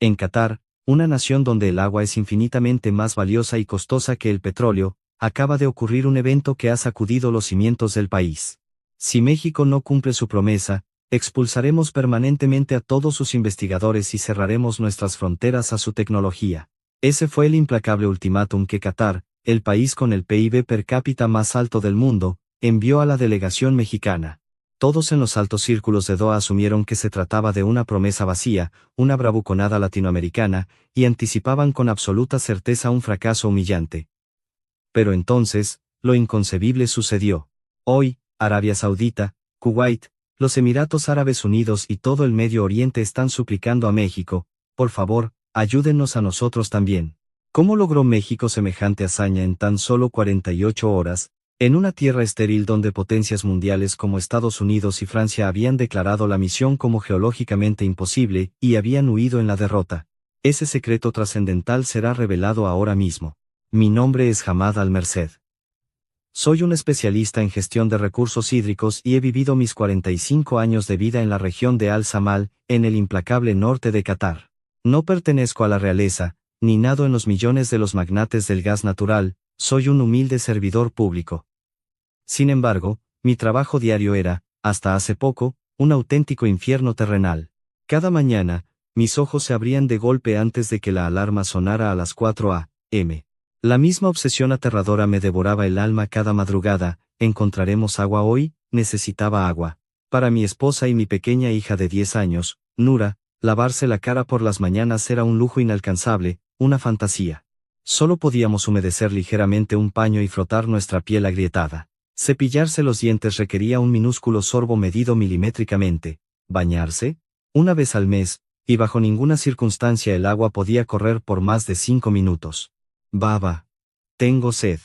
En Qatar, una nación donde el agua es infinitamente más valiosa y costosa que el petróleo, acaba de ocurrir un evento que ha sacudido los cimientos del país. Si México no cumple su promesa, expulsaremos permanentemente a todos sus investigadores y cerraremos nuestras fronteras a su tecnología. Ese fue el implacable ultimátum que Qatar, el país con el PIB per cápita más alto del mundo, envió a la delegación mexicana. Todos en los altos círculos de Doha asumieron que se trataba de una promesa vacía, una bravuconada latinoamericana, y anticipaban con absoluta certeza un fracaso humillante. Pero entonces, lo inconcebible sucedió. Hoy, Arabia Saudita, Kuwait, los Emiratos Árabes Unidos y todo el Medio Oriente están suplicando a México, por favor, ayúdennos a nosotros también. ¿Cómo logró México semejante hazaña en tan solo 48 horas, en una tierra estéril donde potencias mundiales como Estados Unidos y Francia habían declarado la misión como geológicamente imposible y habían huido en la derrota? Ese secreto trascendental será revelado ahora mismo. Mi nombre es Hamad Al-Merced. Soy un especialista en gestión de recursos hídricos y he vivido mis 45 años de vida en la región de Al-Samal, en el implacable norte de Qatar. No pertenezco a la realeza, ni nado en los millones de los magnates del gas natural, soy un humilde servidor público. Sin embargo, mi trabajo diario era, hasta hace poco, un auténtico infierno terrenal. Cada mañana, mis ojos se abrían de golpe antes de que la alarma sonara a las 4 a.m. La misma obsesión aterradora me devoraba el alma cada madrugada. ¿Encontraremos agua hoy? Necesitaba agua. Para mi esposa y mi pequeña hija de 10 años, Nura, lavarse la cara por las mañanas era un lujo inalcanzable, una fantasía. Solo podíamos humedecer ligeramente un paño y frotar nuestra piel agrietada. Cepillarse los dientes requería un minúsculo sorbo medido milimétricamente. ¿Bañarse? Una vez al mes, y bajo ninguna circunstancia el agua podía correr por más de 5 minutos. Baba. Tengo sed.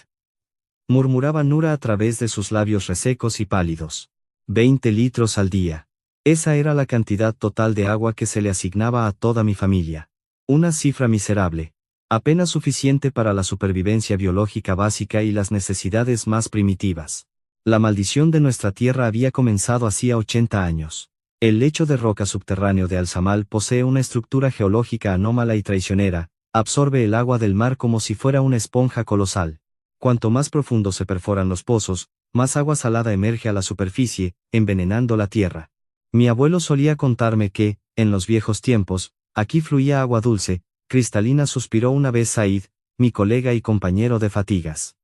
Murmuraba Nura a través de sus labios resecos y pálidos. 20 litros al día. Esa era la cantidad total de agua que se le asignaba a toda mi familia. Una cifra miserable. Apenas suficiente para la supervivencia biológica básica y las necesidades más primitivas. La maldición de nuestra tierra había comenzado hacía 80 años. El lecho de roca subterráneo de Al-Samal posee una estructura geológica anómala y traicionera, absorbe el agua del mar como si fuera una esponja colosal. Cuanto más profundo se perforan los pozos, más agua salada emerge a la superficie, envenenando la tierra. Mi abuelo solía contarme que, en los viejos tiempos, aquí fluía agua dulce, cristalina, suspiró una vez Said, mi colega y compañero de fatigas.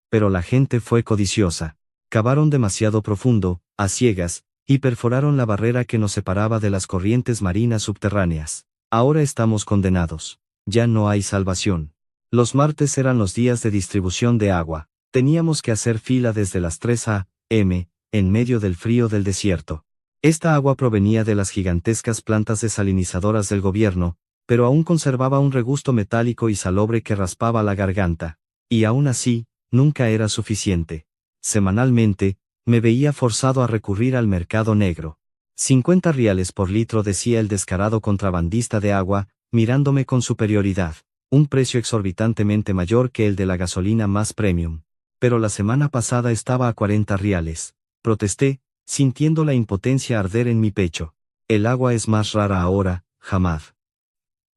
Pero la gente fue codiciosa. Cavaron demasiado profundo, a ciegas, y perforaron la barrera que nos separaba de las corrientes marinas subterráneas. Ahora estamos condenados. Ya no hay salvación. Los martes eran los días de distribución de agua. Teníamos que hacer fila desde las 3 a.m., en medio del frío del desierto. Esta agua provenía de las gigantescas plantas desalinizadoras del gobierno, pero aún conservaba un regusto metálico y salobre que raspaba la garganta. Y aún así, nunca era suficiente. Semanalmente, me veía forzado a recurrir al mercado negro. 50 riales por litro, decía el descarado contrabandista de agua, mirándome con superioridad. Un precio exorbitantemente mayor que el de la gasolina más premium. Pero la semana pasada estaba a 40 riales. Protesté, sintiendo la impotencia arder en mi pecho. El agua es más rara ahora, Hamad.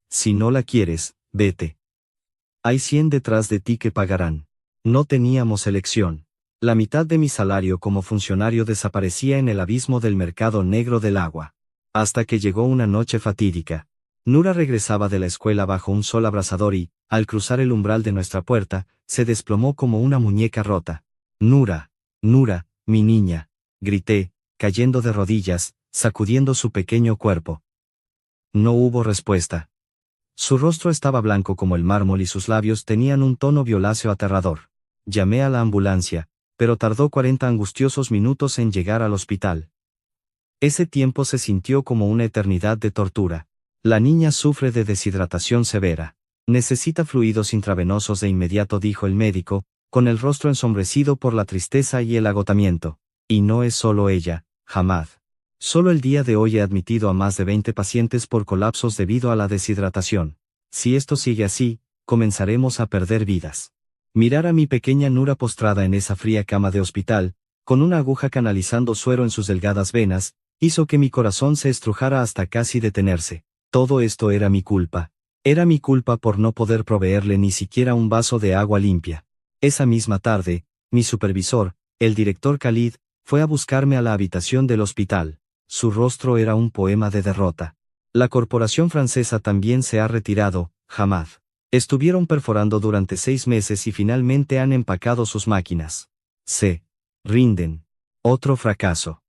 Si no la quieres, vete. Hay 100 detrás de ti que pagarán. No teníamos elección. La mitad de mi salario como funcionario desaparecía en el abismo del mercado negro del agua. Hasta que llegó una noche fatídica. Nura regresaba de la escuela bajo un sol abrasador y, al cruzar el umbral de nuestra puerta, se desplomó como una muñeca rota. Nura, Nura, mi niña, grité, cayendo de rodillas, sacudiendo su pequeño cuerpo. No hubo respuesta. Su rostro estaba blanco como el mármol y sus labios tenían un tono violáceo aterrador. Llamé a la ambulancia, pero tardó 40 angustiosos minutos en llegar al hospital. Ese tiempo se sintió como una eternidad de tortura. La niña sufre de deshidratación severa. Necesita fluidos intravenosos de inmediato, dijo el médico, con el rostro ensombrecido por la tristeza y el agotamiento. Y no es solo ella, Hamad. Solo el día de hoy he admitido a más de 20 pacientes por colapsos debido a la deshidratación. Si esto sigue así, comenzaremos a perder vidas. Mirar a mi pequeña Nura postrada en esa fría cama de hospital, con una aguja canalizando suero en sus delgadas venas, hizo que mi corazón se estrujara hasta casi detenerse. Todo esto era mi culpa. Era mi culpa por no poder proveerle ni siquiera un vaso de agua limpia. Esa misma tarde, mi supervisor, el director Khalid, fue a buscarme a la habitación del hospital. Su rostro era un poema de derrota. La corporación francesa también se ha retirado, Hamad. Estuvieron perforando durante 6 meses y finalmente han empacado sus máquinas. Se rinden. Otro fracaso.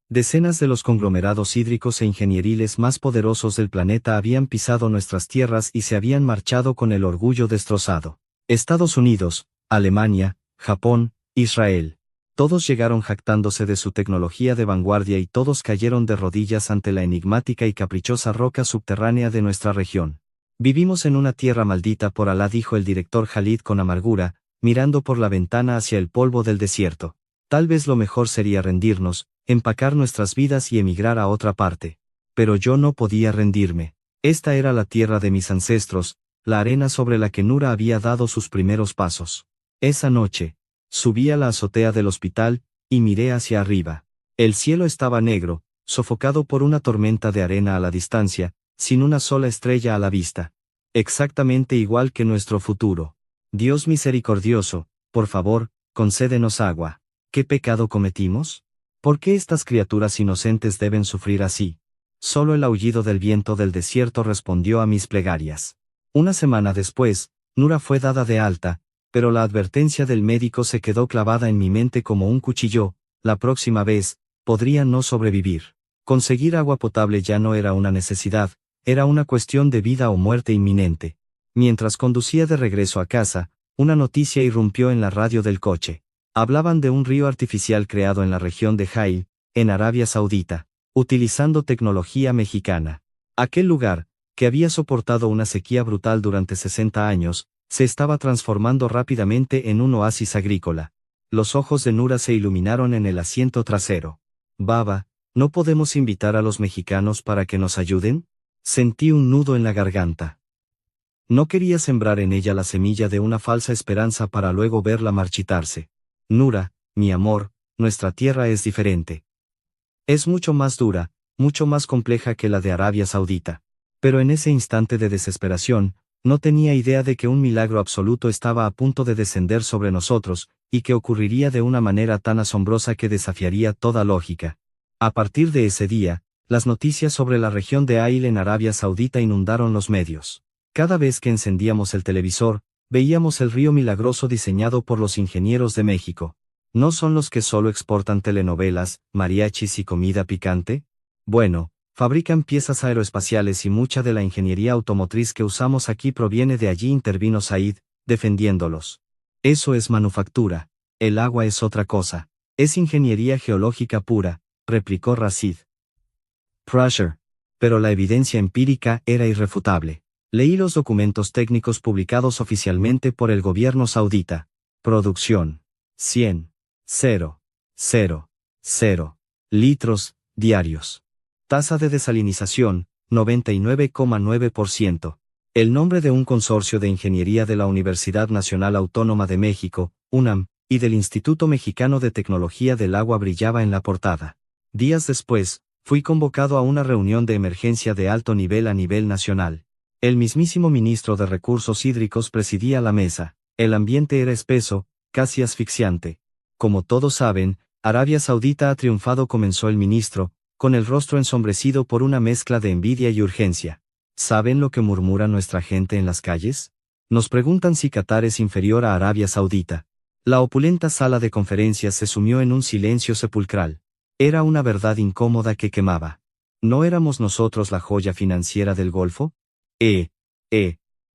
Decenas de los conglomerados hídricos e ingenieriles más poderosos del planeta habían pisado nuestras tierras y se habían marchado con el orgullo destrozado. Estados Unidos, Alemania, Japón, Israel. Todos llegaron jactándose de su tecnología de vanguardia y todos cayeron de rodillas ante la enigmática y caprichosa roca subterránea de nuestra región. Vivimos en una tierra maldita por Alá, dijo el director Khalid con amargura, mirando por la ventana hacia el polvo del desierto. Tal vez lo mejor sería rendirnos, empacar nuestras vidas y emigrar a otra parte. Pero yo no podía rendirme. Esta era la tierra de mis ancestros, la arena sobre la que Nura había dado sus primeros pasos. Esa noche, subí a la azotea del hospital, y miré hacia arriba. El cielo estaba negro, sofocado por una tormenta de arena a la distancia, sin una sola estrella a la vista. Exactamente igual que nuestro futuro. Dios misericordioso, por favor, concédenos agua. ¿Qué pecado cometimos? ¿Por qué estas criaturas inocentes deben sufrir así? Solo el aullido del viento del desierto respondió a mis plegarias. Una semana después, Nura fue dada de alta, pero la advertencia del médico se quedó clavada en mi mente como un cuchillo: la próxima vez, podría no sobrevivir. Conseguir agua potable ya no era una necesidad, era una cuestión de vida o muerte inminente. Mientras conducía de regreso a casa, una noticia irrumpió en la radio del coche. Hablaban de un río artificial creado en la región de Jail, en Arabia Saudita, utilizando tecnología mexicana. Aquel lugar, que había soportado una sequía brutal durante 60 años, se estaba transformando rápidamente en un oasis agrícola. Los ojos de Nura se iluminaron en el asiento trasero. Baba, ¿no podemos invitar a los mexicanos para que nos ayuden? Sentí un nudo en la garganta. No quería sembrar en ella la semilla de una falsa esperanza para luego verla marchitarse. Nura, mi amor, nuestra tierra es diferente. Es mucho más dura, mucho más compleja que la de Arabia Saudita. Pero en ese instante de desesperación, no tenía idea de que un milagro absoluto estaba a punto de descender sobre nosotros, y que ocurriría de una manera tan asombrosa que desafiaría toda lógica. A partir de ese día, las noticias sobre la región de Ail en Arabia Saudita inundaron los medios. Cada vez que encendíamos el televisor, veíamos el río milagroso diseñado por los ingenieros de México. ¿No son los que solo exportan telenovelas, mariachis y comida picante? Bueno, fabrican piezas aeroespaciales y mucha de la ingeniería automotriz que usamos aquí proviene de allí, intervino Said, defendiéndolos. Eso es manufactura. El agua es otra cosa. Es ingeniería geológica pura, replicó Rashid. Pressure. Pero la evidencia empírica era irrefutable. Leí los documentos técnicos publicados oficialmente por el gobierno saudita. Producción. 100,000 litros diarios. Tasa de desalinización, 99,9%. El nombre de un consorcio de ingeniería de la Universidad Nacional Autónoma de México, UNAM, y del Instituto Mexicano de Tecnología del Agua brillaba en la portada. Días después, fui convocado a una reunión de emergencia de alto nivel a nivel nacional. El mismísimo ministro de Recursos Hídricos presidía la mesa. El ambiente era espeso, casi asfixiante. Como todos saben, Arabia Saudita ha triunfado, comenzó el ministro, con el rostro ensombrecido por una mezcla de envidia y urgencia. ¿Saben lo que murmura nuestra gente en las calles? Nos preguntan si Qatar es inferior a Arabia Saudita. La opulenta sala de conferencias se sumió en un silencio sepulcral. Era una verdad incómoda que quemaba. ¿No éramos nosotros la joya financiera del Golfo?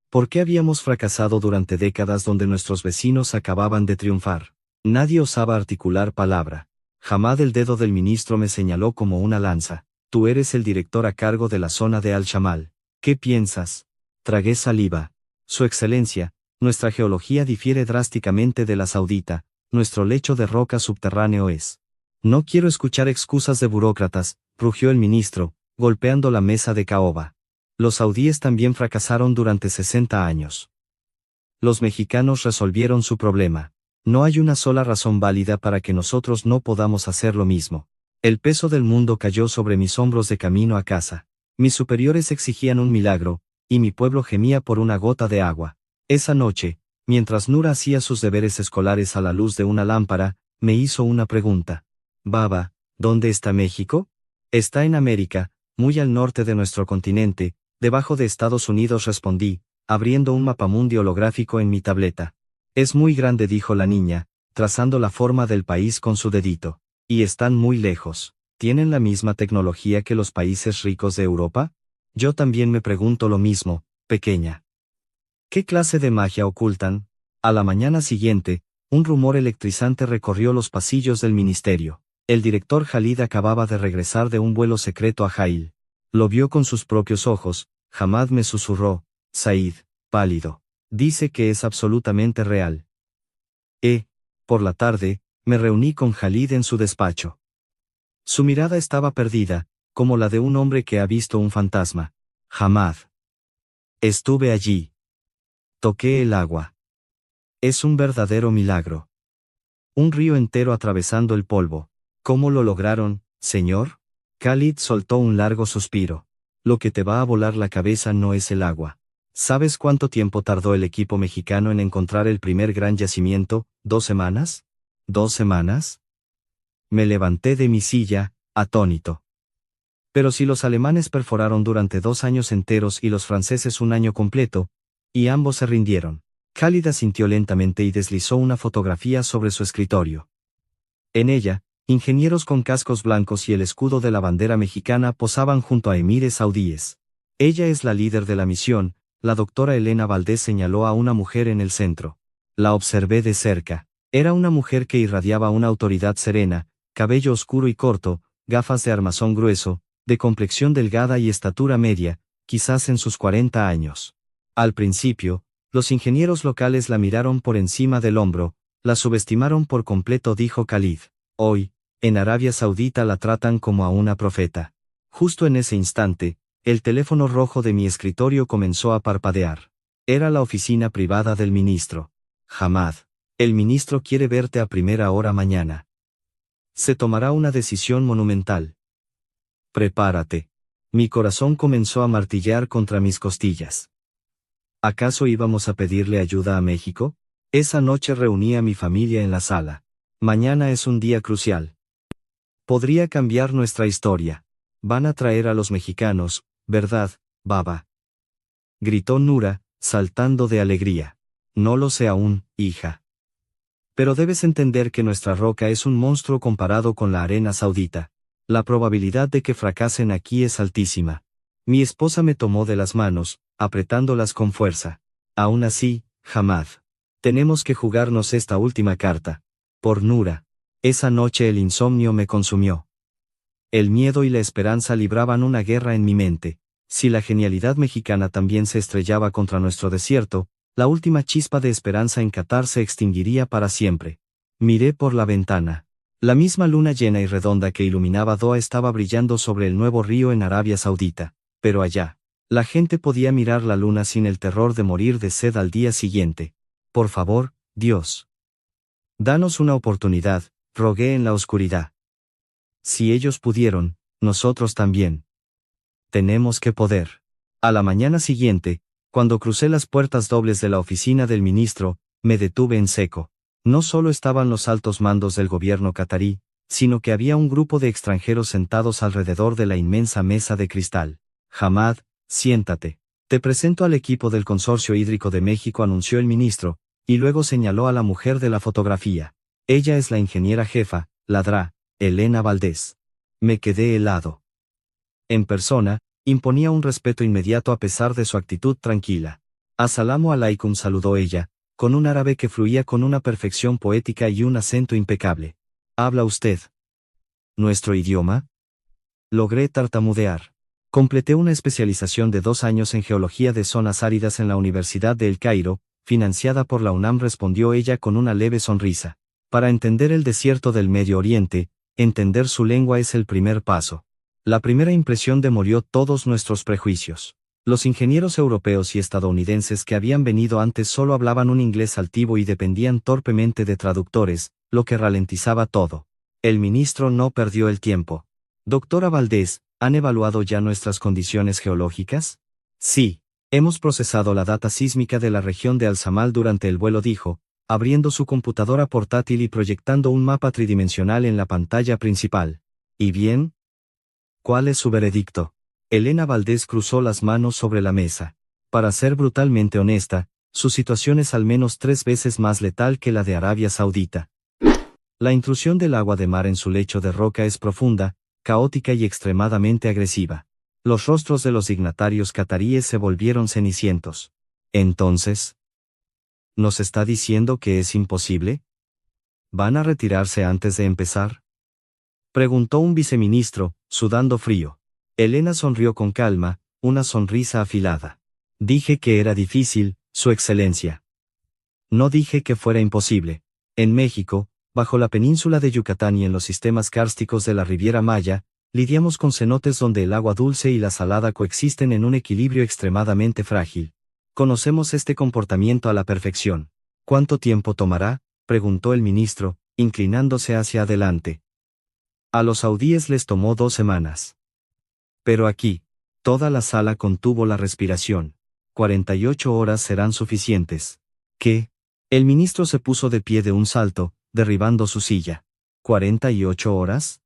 ¿Por qué habíamos fracasado durante décadas donde nuestros vecinos acababan de triunfar? Nadie osaba articular palabra. Hamad, el dedo del ministro me señaló como una lanza. Tú eres el director a cargo de la zona de Al-Shamal. ¿Qué piensas? Tragué saliva. Su excelencia, nuestra geología difiere drásticamente de la saudita, nuestro lecho de roca subterráneo es. No quiero escuchar excusas de burócratas, rugió el ministro, golpeando la mesa de caoba. Los saudíes también fracasaron durante 60 años. Los mexicanos resolvieron su problema. No hay una sola razón válida para que nosotros no podamos hacer lo mismo. El peso del mundo cayó sobre mis hombros de camino a casa. Mis superiores exigían un milagro, y mi pueblo gemía por una gota de agua. Esa noche, mientras Nura hacía sus deberes escolares a la luz de una lámpara, me hizo una pregunta. Baba, ¿dónde está México? Está en América, muy al norte de nuestro continente, debajo de Estados Unidos, respondí, abriendo un mapamundi holográfico en mi tableta. Es muy grande, dijo la niña, trazando la forma del país con su dedito. Y están muy lejos. ¿Tienen la misma tecnología que los países ricos de Europa? Yo también me pregunto lo mismo, pequeña. ¿Qué clase de magia ocultan? A la mañana siguiente, un rumor electrizante recorrió los pasillos del ministerio. El director Khalid acababa de regresar de un vuelo secreto a Jail. Lo vio con sus propios ojos. Hamad me susurró, Said, pálido. Dice que es absolutamente real. Por la tarde, me reuní con Khalid en su despacho. Su mirada estaba perdida, como la de un hombre que ha visto un fantasma. Hamad. Estuve allí. Toqué el agua. Es un verdadero milagro. Un río entero atravesando el polvo. ¿Cómo lo lograron, señor? Khalid soltó un largo suspiro. Lo que te va a volar la cabeza no es el agua. ¿Sabes cuánto tiempo tardó el equipo mexicano en encontrar el primer gran yacimiento? ¿2 semanas? ¿2 semanas? Me levanté de mi silla, atónito. Pero si los alemanes perforaron durante 2 años enteros y los franceses un año completo, y ambos se rindieron. Khalid asintió lentamente y deslizó una fotografía sobre su escritorio. En ella, ingenieros con cascos blancos y el escudo de la bandera mexicana posaban junto a emires saudíes. Ella es la líder de la misión, la doctora Elena Valdés señaló a una mujer en el centro. La observé de cerca. Era una mujer que irradiaba una autoridad serena, cabello oscuro y corto, gafas de armazón grueso, de complexión delgada y estatura media, quizás en sus 40 años. Al principio, los ingenieros locales la miraron por encima del hombro, la subestimaron por completo, dijo Khalid. Hoy, en Arabia Saudita la tratan como a una profeta. Justo en ese instante, el teléfono rojo de mi escritorio comenzó a parpadear. Era la oficina privada del ministro. Hamad, el ministro quiere verte a primera hora mañana. Se tomará una decisión monumental. Prepárate. Mi corazón comenzó a martillar contra mis costillas. ¿Acaso íbamos a pedirle ayuda a México? Esa noche reuní a mi familia en la sala. Mañana es un día crucial. Podría cambiar nuestra historia. Van a traer a los mexicanos, ¿verdad, baba? Gritó Nura, saltando de alegría. No lo sé aún, hija. Pero debes entender que nuestra roca es un monstruo comparado con la arena saudita. La probabilidad de que fracasen aquí es altísima. Mi esposa me tomó de las manos, apretándolas con fuerza. Aún así, Hamad. Tenemos que jugarnos esta última carta. Por Nura. Esa noche el insomnio me consumió. El miedo y la esperanza libraban una guerra en mi mente. Si la genialidad mexicana también se estrellaba contra nuestro desierto, la última chispa de esperanza en Qatar se extinguiría para siempre. Miré por la ventana. La misma luna llena y redonda que iluminaba Doha estaba brillando sobre el nuevo río en Arabia Saudita, pero allá, la gente podía mirar la luna sin el terror de morir de sed al día siguiente. Por favor, Dios. Danos una oportunidad, rogué en la oscuridad. Si ellos pudieron, nosotros también. Tenemos que poder. A la mañana siguiente, cuando crucé las puertas dobles de la oficina del ministro, me detuve en seco. No solo estaban los altos mandos del gobierno catarí, sino que había un grupo de extranjeros sentados alrededor de la inmensa mesa de cristal. Hamad, siéntate. Te presento al equipo del Consorcio Hídrico de México, anunció el ministro, y luego señaló a la mujer de la fotografía. Ella es la ingeniera jefa, la Dra. Elena Valdés. Me quedé helado. En persona, imponía un respeto inmediato a pesar de su actitud tranquila. Asalamu alaikum, saludó ella, con un árabe que fluía con una perfección poética y un acento impecable. ¿Habla usted nuestro idioma? Logré tartamudear. Completé una especialización de 2 años en geología de zonas áridas en la Universidad de El Cairo, financiada por la UNAM, respondió ella con una leve sonrisa. Para entender el desierto del Medio Oriente, entender su lengua es el primer paso. La primera impresión demolió todos nuestros prejuicios. Los ingenieros europeos y estadounidenses que habían venido antes solo hablaban un inglés altivo y dependían torpemente de traductores, lo que ralentizaba todo. El ministro no perdió el tiempo. Doctora Valdés, ¿Han evaluado ya nuestras condiciones geológicas? Sí. Hemos procesado la data sísmica de la región de Alzamal durante el vuelo, dijo, abriendo su computadora portátil y proyectando un mapa tridimensional en la pantalla principal. ¿Y bien? ¿Cuál es su veredicto? Elena Valdés cruzó las manos sobre la mesa. Para ser brutalmente honesta, su situación es al menos 3 veces más letal que la de Arabia Saudita. La intrusión del agua de mar en su lecho de roca es profunda, caótica y extremadamente agresiva. Los rostros de los dignatarios cataríes se volvieron cenicientos. Entonces, ¿nos está diciendo que es imposible? ¿Van a retirarse antes de empezar?, preguntó un viceministro, sudando frío. Elena sonrió con calma, una sonrisa afilada. Dije que era difícil, Su Excelencia. No dije que fuera imposible. En México, bajo la península de Yucatán y en los sistemas kársticos de la Riviera Maya, lidiamos con cenotes donde el agua dulce y la salada coexisten en un equilibrio extremadamente frágil. Conocemos este comportamiento a la perfección. ¿Cuánto tiempo tomará?, preguntó el ministro, inclinándose hacia adelante. A los saudíes les tomó 2 semanas. Pero aquí, toda la sala contuvo la respiración. 48 horas serán suficientes. ¿Qué? El ministro se puso de pie de un salto, derribando su silla. ¿48 horas?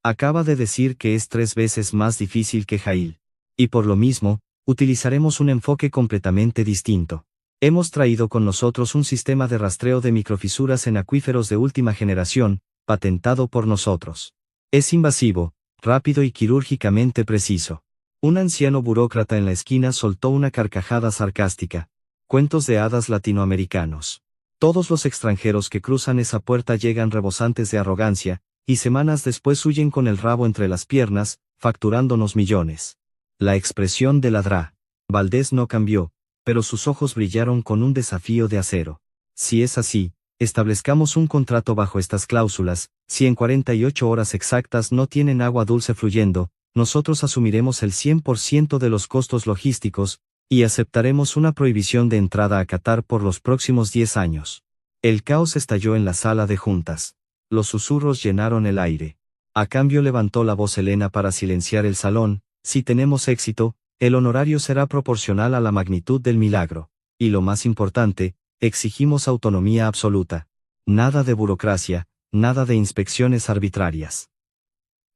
Acaba de decir que es 3 veces más difícil que Jail. Y por lo mismo, utilizaremos un enfoque completamente distinto. Hemos traído con nosotros un sistema de rastreo de microfisuras en acuíferos de última generación, patentado por nosotros. Es invasivo, rápido y quirúrgicamente preciso. Un anciano burócrata en la esquina soltó una carcajada sarcástica. Cuentos de hadas latinoamericanos. Todos los extranjeros que cruzan esa puerta llegan rebosantes de arrogancia, y semanas después huyen con el rabo entre las piernas, facturándonos millones. La expresión de Ladrá Valdés no cambió, pero sus ojos brillaron con un desafío de acero. Si es así, establezcamos un contrato bajo estas cláusulas. Si en 48 horas exactas no tienen agua dulce fluyendo, nosotros asumiremos el 100% de los costos logísticos, y aceptaremos una prohibición de entrada a Qatar por los próximos 10 años. El caos estalló en la sala de juntas. Los susurros llenaron el aire. A cambio levantó la voz Elena para silenciar el salón. Si tenemos éxito, el honorario será proporcional a la magnitud del milagro. Y lo más importante, exigimos autonomía absoluta. Nada de burocracia, nada de inspecciones arbitrarias.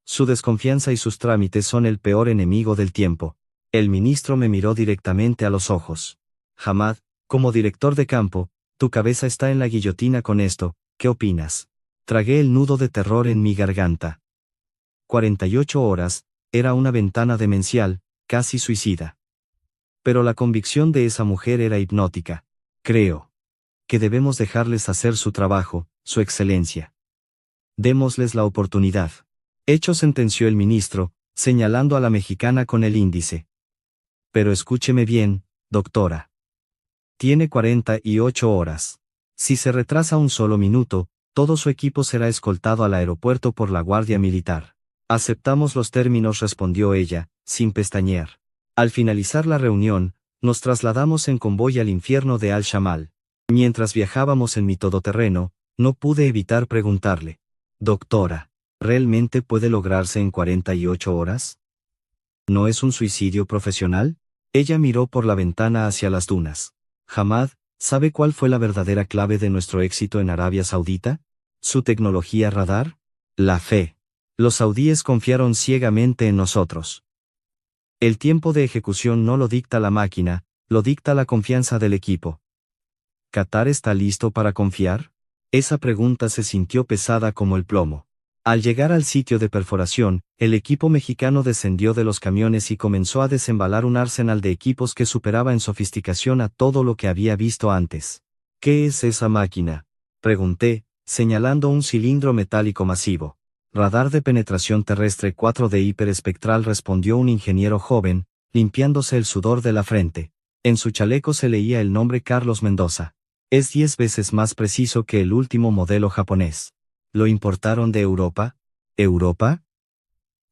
Su desconfianza y sus trámites son el peor enemigo del tiempo. El ministro me miró directamente a los ojos. Hamad, como director de campo, tu cabeza está en la guillotina con esto, ¿qué opinas? Tragué el nudo de terror en mi garganta. 48 horas, era una ventana demencial, casi suicida. Pero la convicción de esa mujer era hipnótica. Creo que debemos dejarles hacer su trabajo, Su Excelencia. Démosles la oportunidad. Hecho, sentenció el ministro, señalando a la mexicana con el índice. Pero escúcheme bien, doctora. Tiene 48 horas. Si se retrasa un solo minuto, todo su equipo será escoltado al aeropuerto por la Guardia Militar. Aceptamos los términos, respondió ella, sin pestañear. Al finalizar la reunión, nos trasladamos en convoy al infierno de Al-Shamal. Mientras viajábamos en mi todoterreno, no pude evitar preguntarle. Doctora, ¿realmente puede lograrse en 48 horas? ¿No es un suicidio profesional? Ella miró por la ventana hacia las dunas. Hamad, ¿sabe cuál fue la verdadera clave de nuestro éxito en Arabia Saudita? ¿Su tecnología radar? La fe. Los saudíes confiaron ciegamente en nosotros. El tiempo de ejecución no lo dicta la máquina, lo dicta la confianza del equipo. ¿Qatar está listo para confiar? Esa pregunta se sintió pesada como el plomo. Al llegar al sitio de perforación, el equipo mexicano descendió de los camiones y comenzó a desembalar un arsenal de equipos que superaba en sofisticación a todo lo que había visto antes. ¿Qué es esa máquina?, pregunté, señalando un cilindro metálico masivo. Radar de penetración terrestre 4D hiperespectral, respondió un ingeniero joven, limpiándose el sudor de la frente. En su chaleco se leía el nombre Carlos Mendoza. Es 10 veces más preciso que el último modelo japonés. ¿Lo importaron de Europa? ¿Europa?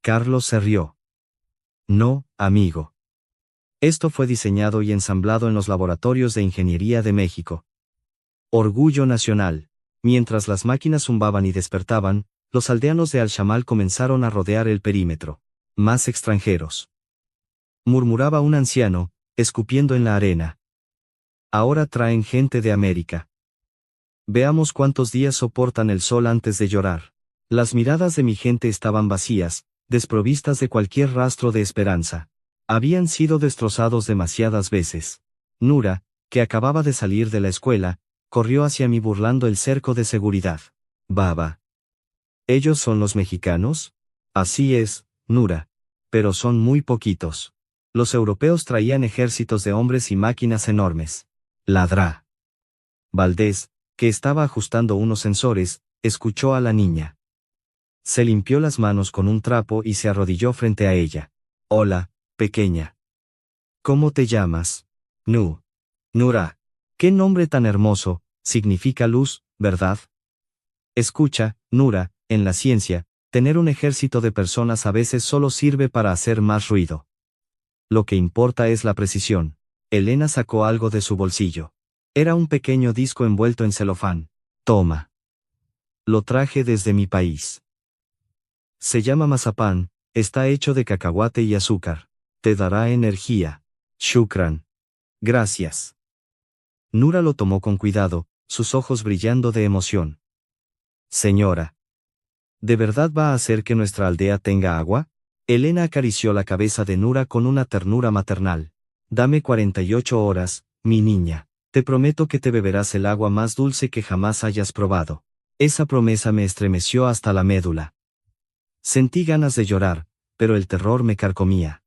Carlos se rió. No, amigo. Esto fue diseñado y ensamblado en los laboratorios de ingeniería de México. Orgullo nacional. Mientras las máquinas zumbaban y despertaban, los aldeanos de Al-Shamal comenzaron a rodear el perímetro. Más extranjeros. Murmuraba un anciano, escupiendo en la arena. Ahora traen gente de América. Veamos cuántos días soportan el sol antes de llorar. Las miradas de mi gente estaban vacías, desprovistas de cualquier rastro de esperanza. Habían sido destrozados demasiadas veces. Nura, que acababa de salir de la escuela, corrió hacia mí burlando el cerco de seguridad. Baba. ¿Ellos son los mexicanos? Así es, Nura. Pero son muy poquitos. Los europeos traían ejércitos de hombres y máquinas enormes. Ladrá. Valdés, que estaba ajustando unos sensores, escuchó a la niña. Se limpió las manos con un trapo y se arrodilló frente a ella. Hola, pequeña. ¿Cómo te llamas? Nura. ¿Qué nombre tan hermoso? Significa luz, ¿verdad? Escucha, Nura, en la ciencia, tener un ejército de personas a veces solo sirve para hacer más ruido. Lo que importa es la precisión. Elena sacó algo de su bolsillo. Era un pequeño disco envuelto en celofán. Toma. Lo traje desde mi país. Se llama mazapán, está hecho de cacahuate y azúcar. Te dará energía. Shukran. Gracias. Nura lo tomó con cuidado, sus ojos brillando de emoción. Señora. ¿De verdad va a hacer que nuestra aldea tenga agua? Elena acarició la cabeza de Nura con una ternura maternal. Dame 48 horas, mi niña. Te prometo que te beberás el agua más dulce que jamás hayas probado. Esa promesa me estremeció hasta la médula. Sentí ganas de llorar, pero el terror me carcomía.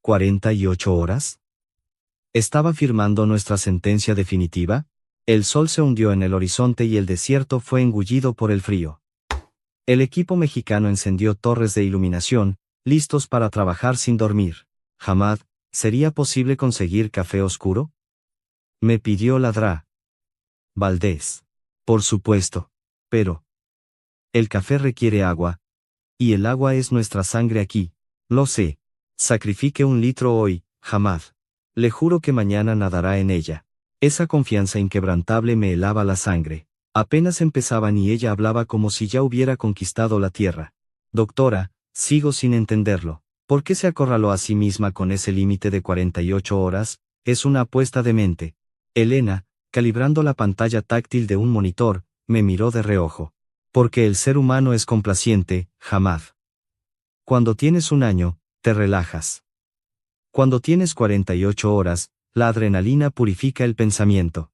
¿48 horas? ¿Estaba firmando nuestra sentencia definitiva? El sol se hundió en el horizonte y el desierto fue engullido por el frío. El equipo mexicano encendió torres de iluminación, listos para trabajar sin dormir. Hamad, ¿sería posible conseguir café oscuro? Me pidió Ladrá. Valdés. Por supuesto. Pero el café requiere agua. Y el agua es nuestra sangre aquí. Lo sé. Sacrifique 1 litro hoy, Hamad. Le juro que mañana nadará en ella. Esa confianza inquebrantable me helaba la sangre. Apenas empezaban y ella hablaba como si ya hubiera conquistado la tierra. Doctora, sigo sin entenderlo. ¿Por qué se acorraló a sí misma con ese límite de 48 horas? Es una apuesta demente. Elena, calibrando la pantalla táctil de un monitor, me miró de reojo. Porque el ser humano es complaciente, Hamad. Cuando tienes 1 año, te relajas. Cuando tienes 48 horas, la adrenalina purifica el pensamiento.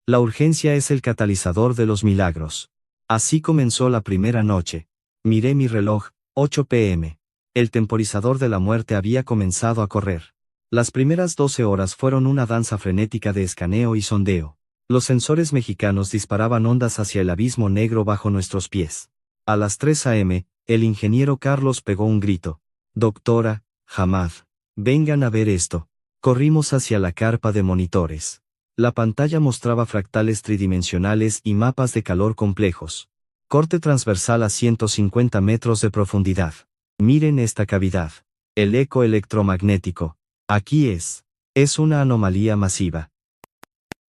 La urgencia es el catalizador de los milagros. Así comenzó la primera noche. Miré mi reloj, 8 p.m. El temporizador de la muerte había comenzado a correr. Las primeras 12 horas fueron una danza frenética de escaneo y sondeo. Los sensores mexicanos disparaban ondas hacia el abismo negro bajo nuestros pies. A las 3 a.m., el ingeniero Carlos pegó un grito. Doctora, Hamad, vengan a ver esto. Corrimos hacia la carpa de monitores. La pantalla mostraba fractales tridimensionales y mapas de calor complejos. Corte transversal a 150 metros de profundidad. Miren esta cavidad. El eco electromagnético. Aquí es. Es una anomalía masiva.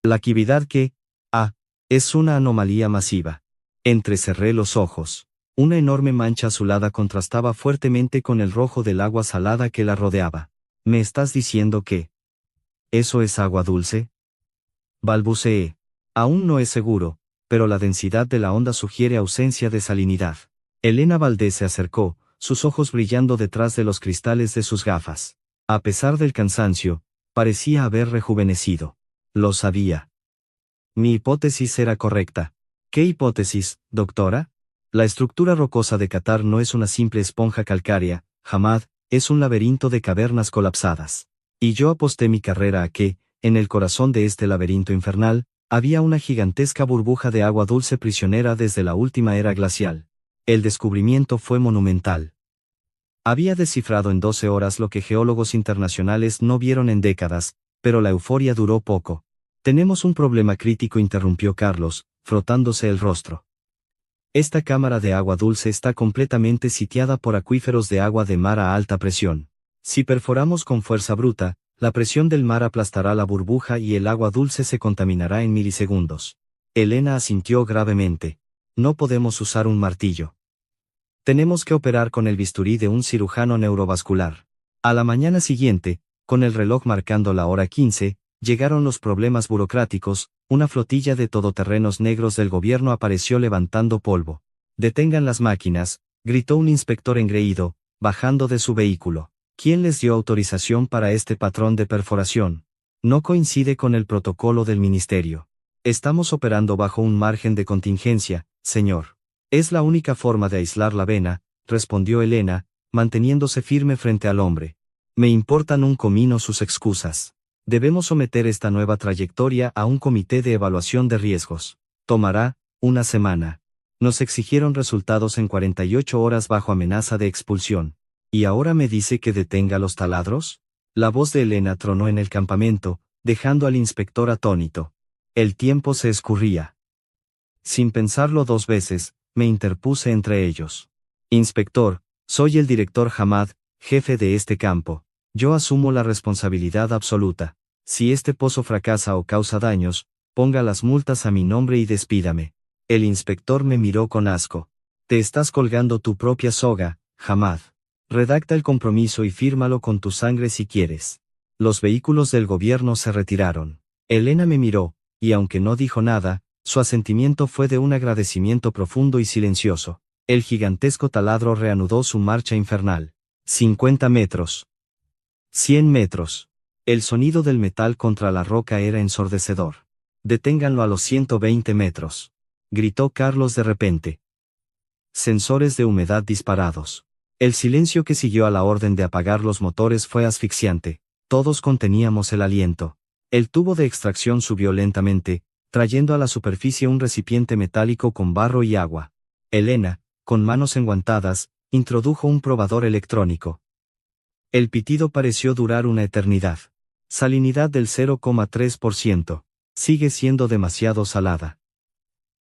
La cavidad que, es una anomalía masiva. Entrecerré los ojos. Una enorme mancha azulada contrastaba fuertemente con el rojo del agua salada que la rodeaba. ¿Me estás diciendo que eso es agua dulce? Balbuceé. Aún no es seguro, pero la densidad de la onda sugiere ausencia de salinidad. Elena Valdés se acercó, sus ojos brillando detrás de los cristales de sus gafas. A pesar del cansancio, parecía haber rejuvenecido. Lo sabía. Mi hipótesis era correcta. ¿Qué hipótesis, doctora? La estructura rocosa de Qatar no es una simple esponja calcárea, Hamad, es un laberinto de cavernas colapsadas. Y yo aposté mi carrera a que, en el corazón de este laberinto infernal, había una gigantesca burbuja de agua dulce prisionera desde la última era glacial. El descubrimiento fue monumental. Había descifrado en 12 horas lo que geólogos internacionales no vieron en décadas, pero la euforia duró poco. Tenemos un problema crítico, interrumpió Carlos, frotándose el rostro. Esta cámara de agua dulce está completamente sitiada por acuíferos de agua de mar a alta presión. Si perforamos con fuerza bruta, la presión del mar aplastará la burbuja y el agua dulce se contaminará en milisegundos. Elena asintió gravemente. No podemos usar un martillo. Tenemos que operar con el bisturí de un cirujano neurovascular. A la mañana siguiente, con el reloj marcando la hora 15, llegaron los problemas burocráticos. Una flotilla de todoterrenos negros del gobierno apareció levantando polvo. «Detengan las máquinas», gritó un inspector engreído, bajando de su vehículo. «¿Quién les dio autorización para este patrón de perforación? No coincide con el protocolo del ministerio. Estamos operando bajo un margen de contingencia, señor. Es la única forma de aislar la vena», respondió Elena, manteniéndose firme frente al hombre. «Me importan un comino sus excusas. Debemos someter esta nueva trayectoria a un comité de evaluación de riesgos. Tomará una semana. Nos exigieron resultados en 48 horas bajo amenaza de expulsión. ¿Y ahora me dice que detenga los taladros?». La voz de Elena tronó en el campamento, dejando al inspector atónito. El tiempo se escurría. Sin pensarlo dos veces, me interpuse entre ellos. «Inspector, soy el director Hamad, jefe de este campo. Yo asumo la responsabilidad absoluta. Si este pozo fracasa o causa daños, ponga las multas a mi nombre y despídame». El inspector me miró con asco. «Te estás colgando tu propia soga, Hamad. Redacta el compromiso y fírmalo con tu sangre si quieres». Los vehículos del gobierno se retiraron. Elena me miró, y aunque no dijo nada, su asentimiento fue de un agradecimiento profundo y silencioso. El gigantesco taladro reanudó su marcha infernal. 50 metros. 100 metros. El sonido del metal contra la roca era ensordecedor. «Deténganlo a los 120 metros», gritó Carlos de repente. Sensores de humedad disparados. El silencio que siguió a la orden de apagar los motores fue asfixiante. Todos conteníamos el aliento. El tubo de extracción subió lentamente, trayendo a la superficie un recipiente metálico con barro y agua. Elena, con manos enguantadas, introdujo un probador electrónico. El pitido pareció durar una eternidad. Salinidad del 0,3%. Sigue siendo demasiado salada.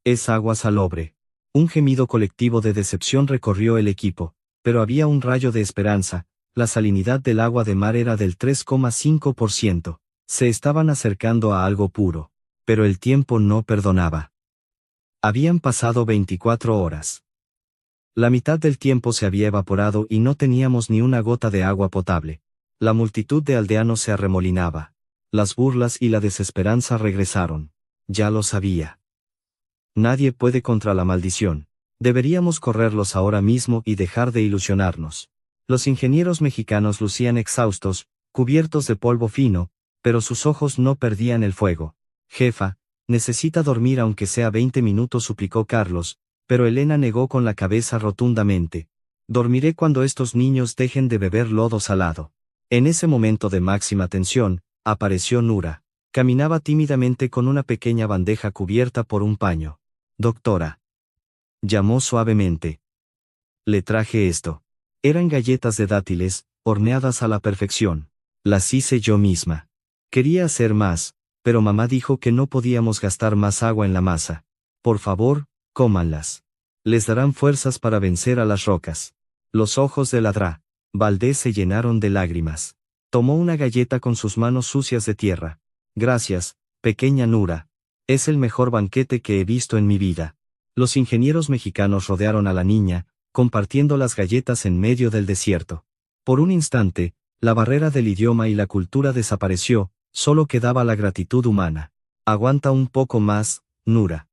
Es agua salobre. Un gemido colectivo de decepción recorrió el equipo, pero había un rayo de esperanza. La salinidad del agua de mar era del 3,5%. Se estaban acercando a algo puro. Pero el tiempo no perdonaba. Habían pasado 24 horas. La mitad del tiempo se había evaporado y no teníamos ni una gota de agua potable. La multitud de aldeanos se arremolinaba. Las burlas y la desesperanza regresaron. Ya lo sabía. Nadie puede contra la maldición. Deberíamos correrlos ahora mismo y dejar de ilusionarnos. Los ingenieros mexicanos lucían exhaustos, cubiertos de polvo fino, pero sus ojos no perdían el fuego. «Jefa, necesita dormir aunque sea 20 minutos», suplicó Carlos, pero Elena negó con la cabeza rotundamente. «Dormiré cuando estos niños dejen de beber lodo salado». En ese momento de máxima tensión, apareció Nura. Caminaba tímidamente con una pequeña bandeja cubierta por un paño. «Doctora», llamó suavemente. «Le traje esto». Eran galletas de dátiles, horneadas a la perfección. Las hice yo misma. Quería hacer más, pero mamá dijo que no podíamos gastar más agua en la masa. «Por favor, cómanlas. Les darán fuerzas para vencer a las rocas». Los ojos de Ladrá Valdés se llenaron de lágrimas. Tomó una galleta con sus manos sucias de tierra. «Gracias, pequeña Nura. Es el mejor banquete que he visto en mi vida». Los ingenieros mexicanos rodearon a la niña, compartiendo las galletas en medio del desierto. Por un instante, la barrera del idioma y la cultura desapareció, solo quedaba la gratitud humana. «Aguanta un poco más, Nura.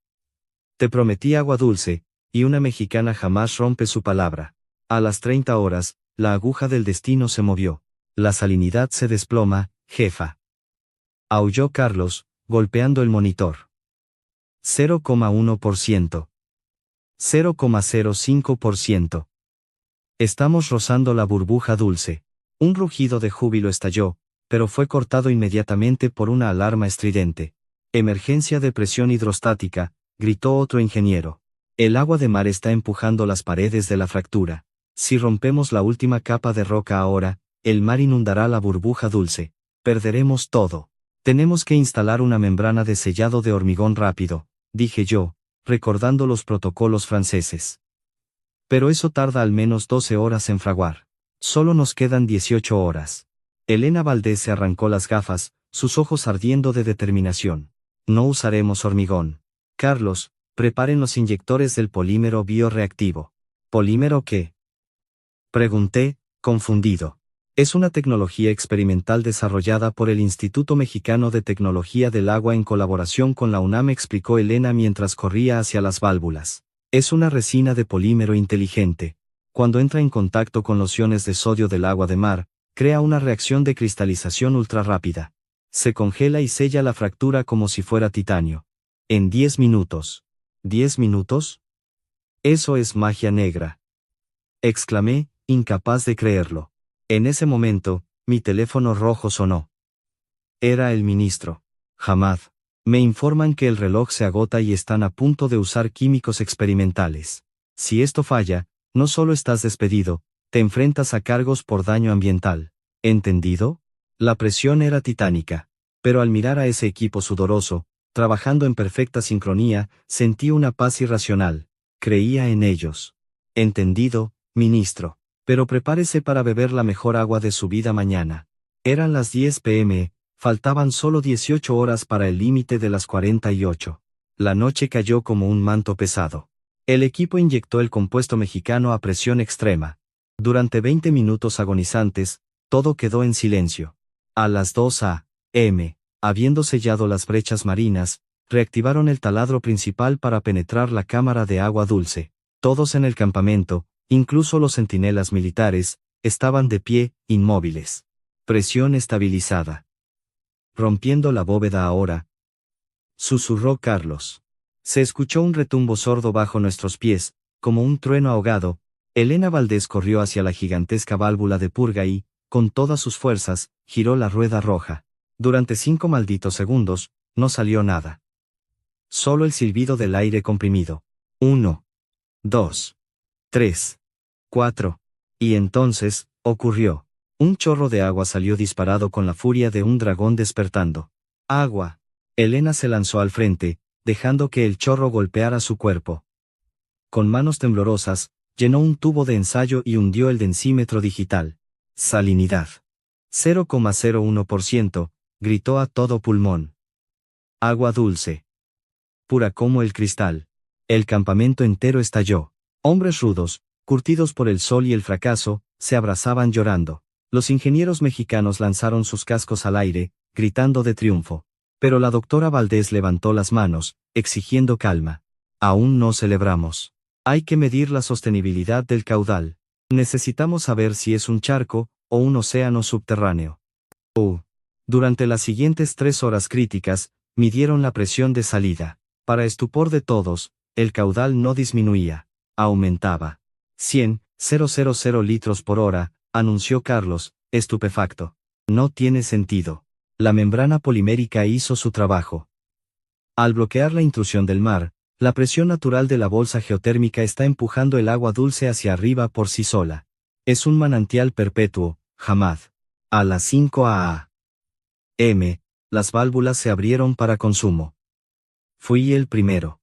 Te prometí agua dulce, y una mexicana jamás rompe su palabra». A las 30 horas, la aguja del destino se movió. «La salinidad se desploma, jefa», aulló Carlos, golpeando el monitor. 0,1%. 0,05%. Estamos rozando la burbuja dulce. Un rugido de júbilo estalló, pero fue cortado inmediatamente por una alarma estridente. «Emergencia de presión hidrostática», gritó otro ingeniero. «El agua de mar está empujando las paredes de la fractura. Si rompemos la última capa de roca ahora, el mar inundará la burbuja dulce. Perderemos todo. Tenemos que instalar una membrana de sellado de hormigón rápido», dije yo, recordando los protocolos franceses. «Pero eso tarda al menos 12 horas en fraguar. Solo nos quedan 18 horas». Elena Valdés se arrancó las gafas, sus ojos ardiendo de determinación. «No usaremos hormigón. Carlos, preparen los inyectores del polímero bioreactivo. ¿Polímero qué? Pregunté, confundido. Es una tecnología experimental desarrollada por el Instituto Mexicano de Tecnología del Agua en colaboración con la UNAM, explicó Elena mientras corría hacia las válvulas. Es una resina de polímero inteligente. Cuando entra en contacto con los iones de sodio del agua de mar, crea una reacción de cristalización ultrarrápida. Se congela y sella la fractura como si fuera titanio. En 10 minutos. ¿10 minutos? Eso es magia negra. Exclamé, incapaz de creerlo. En ese momento, mi teléfono rojo sonó. Era el ministro. Hamad. Me informan que el reloj se agota y están a punto de usar químicos experimentales. Si esto falla, no solo estás despedido, te enfrentas a cargos por daño ambiental. ¿Entendido? La presión era titánica. Pero al mirar a ese equipo sudoroso, trabajando en perfecta sincronía, sentí una paz irracional. Creía en ellos. Entendido, ministro. Pero prepárese para beber la mejor agua de su vida mañana. Eran las 10 p.m., faltaban solo 18 horas para el límite de las 48. La noche cayó como un manto pesado. El equipo inyectó el compuesto mexicano a presión extrema. Durante 20 minutos agonizantes, todo quedó en silencio. A las 2 a.m., habiendo sellado las brechas marinas, reactivaron el taladro principal para penetrar la cámara de agua dulce. Todos en el campamento, incluso los centinelas militares, estaban de pie, inmóviles. Presión estabilizada. Rompiendo la bóveda ahora, susurró Carlos. Se escuchó un retumbo sordo bajo nuestros pies, como un trueno ahogado. Elena Valdés corrió hacia la gigantesca válvula de purga y, con todas sus fuerzas, giró la rueda roja. Durante 5 malditos segundos, no salió nada. Solo el silbido del aire comprimido. 1, 2, 3, 4. Y entonces, ocurrió. Un chorro de agua salió disparado con la furia de un dragón despertando. ¡Agua! Elena se lanzó al frente, dejando que el chorro golpeara su cuerpo. Con manos temblorosas, llenó un tubo de ensayo y hundió el densímetro digital. Salinidad. 0,01%, gritó a todo pulmón. Agua dulce. Pura como el cristal. El campamento entero estalló. Hombres rudos, curtidos por el sol y el fracaso, se abrazaban llorando. Los ingenieros mexicanos lanzaron sus cascos al aire, gritando de triunfo. Pero la doctora Valdés levantó las manos, exigiendo calma. Aún no celebramos. Hay que medir la sostenibilidad del caudal. Necesitamos saber si es un charco o un océano subterráneo. Durante las siguientes 3 horas críticas, midieron la presión de salida. Para estupor de todos, el caudal no disminuía. Aumentaba. 100,000 litros por hora, anunció Carlos, estupefacto. No tiene sentido. La membrana polimérica hizo su trabajo. Al bloquear la intrusión del mar, la presión natural de la bolsa geotérmica está empujando el agua dulce hacia arriba por sí sola. Es un manantial perpetuo, Hamad. A las 5 a.m., las válvulas se abrieron para consumo. Fui el primero.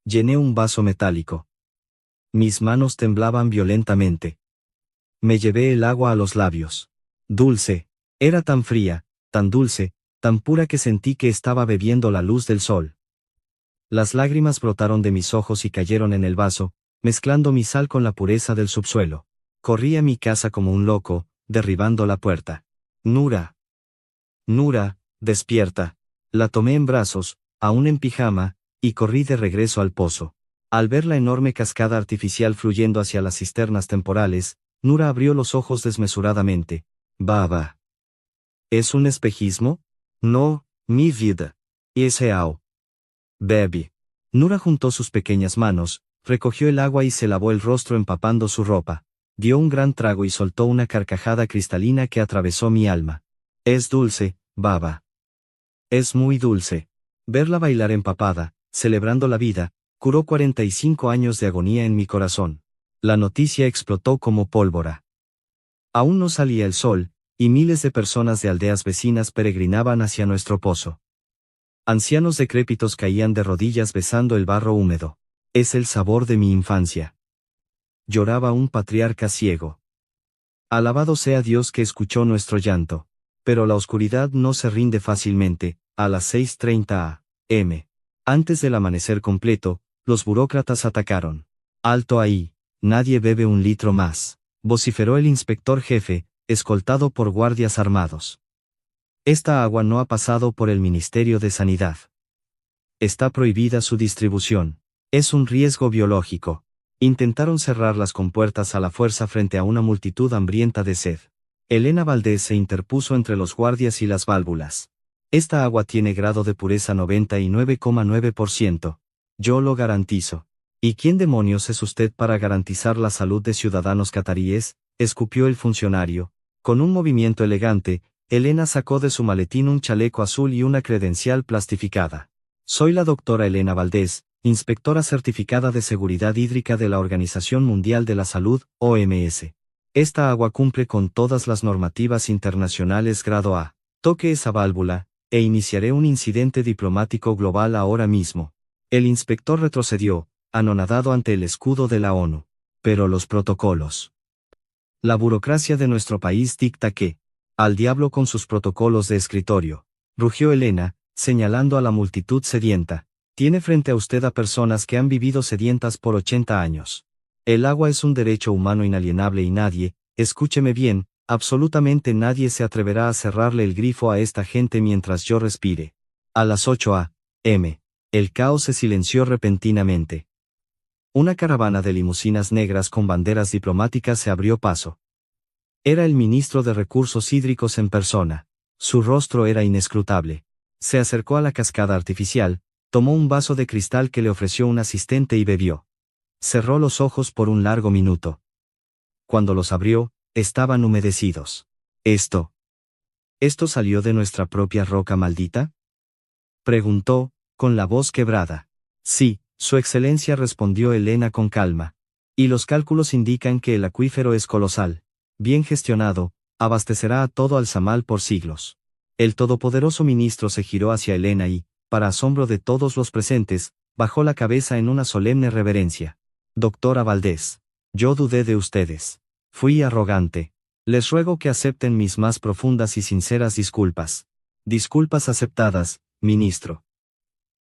Llené un vaso metálico. Mis manos temblaban violentamente. Me llevé el agua a los labios. Dulce. Era tan fría, tan dulce, tan pura que sentí que estaba bebiendo la luz del sol. Las lágrimas brotaron de mis ojos y cayeron en el vaso, mezclando mi sal con la pureza del subsuelo. Corrí a mi casa como un loco, derribando la puerta. Nura. Nura, despierta. La tomé en brazos, aún en pijama, y corrí de regreso al pozo. Al ver la enorme cascada artificial fluyendo hacia las cisternas temporales, Nura abrió los ojos desmesuradamente. Baba. ¿Es un espejismo? No, mi vida. S.A.O. Baby. Nura juntó sus pequeñas manos, recogió el agua y se lavó el rostro empapando su ropa. Dio un gran trago y soltó una carcajada cristalina que atravesó mi alma. Es dulce, Baba. Es muy dulce. Verla bailar empapada, celebrando la vida, curó 45 años de agonía en mi corazón. La noticia explotó como pólvora. Aún no salía el sol, y miles de personas de aldeas vecinas peregrinaban hacia nuestro pozo. Ancianos decrépitos caían de rodillas besando el barro húmedo. Es el sabor de mi infancia. Lloraba un patriarca ciego. Alabado sea Dios que escuchó nuestro llanto. Pero la oscuridad no se rinde fácilmente. A las 6:30 a.m., antes del amanecer completo, los burócratas atacaron. Alto ahí, nadie bebe un litro más, vociferó el inspector jefe, escoltado por guardias armados. Esta agua no ha pasado por el Ministerio de Sanidad. Está prohibida su distribución. Es un riesgo biológico. Intentaron cerrar las compuertas a la fuerza frente a una multitud hambrienta de sed. Elena Valdés se interpuso entre los guardias y las válvulas. Esta agua tiene grado de pureza 99,9%. Yo lo garantizo. ¿Y quién demonios es usted para garantizar la salud de ciudadanos cataríes?, escupió el funcionario. Con un movimiento elegante, Elena sacó de su maletín un chaleco azul y una credencial plastificada. Soy la doctora Elena Valdés, inspectora certificada de seguridad hídrica de la Organización Mundial de la Salud, OMS. Esta agua cumple con todas las normativas internacionales grado A. Toque esa válvula, e iniciaré un incidente diplomático global ahora mismo. El inspector retrocedió, anonadado ante el escudo de la ONU. Pero los protocolos. La burocracia de nuestro país dicta que, al diablo con sus protocolos de escritorio, rugió Elena, señalando a la multitud sedienta. Tiene frente a usted a personas que han vivido sedientas por 80 años. El agua es un derecho humano inalienable y nadie, escúcheme bien, absolutamente nadie se atreverá a cerrarle el grifo a esta gente mientras yo respire. A las 8 a.m., el caos se silenció repentinamente. Una caravana de limusinas negras con banderas diplomáticas se abrió paso. Era el ministro de Recursos Hídricos en persona. Su rostro era inescrutable. Se acercó a la cascada artificial, tomó un vaso de cristal que le ofreció un asistente y bebió. Cerró los ojos por un largo minuto. Cuando los abrió, estaban humedecidos. ¿Esto salió de nuestra propia roca maldita?, preguntó, con la voz quebrada. Sí, Su Excelencia, respondió Elena con calma. Y los cálculos indican que el acuífero es colosal. Bien gestionado, abastecerá a todo Alzamal por siglos. El todopoderoso ministro se giró hacia Elena y, para asombro de todos los presentes, bajó la cabeza en una solemne reverencia. Doctora Valdés, yo dudé de ustedes. Fui arrogante. Les ruego que acepten mis más profundas y sinceras disculpas. Disculpas aceptadas, ministro.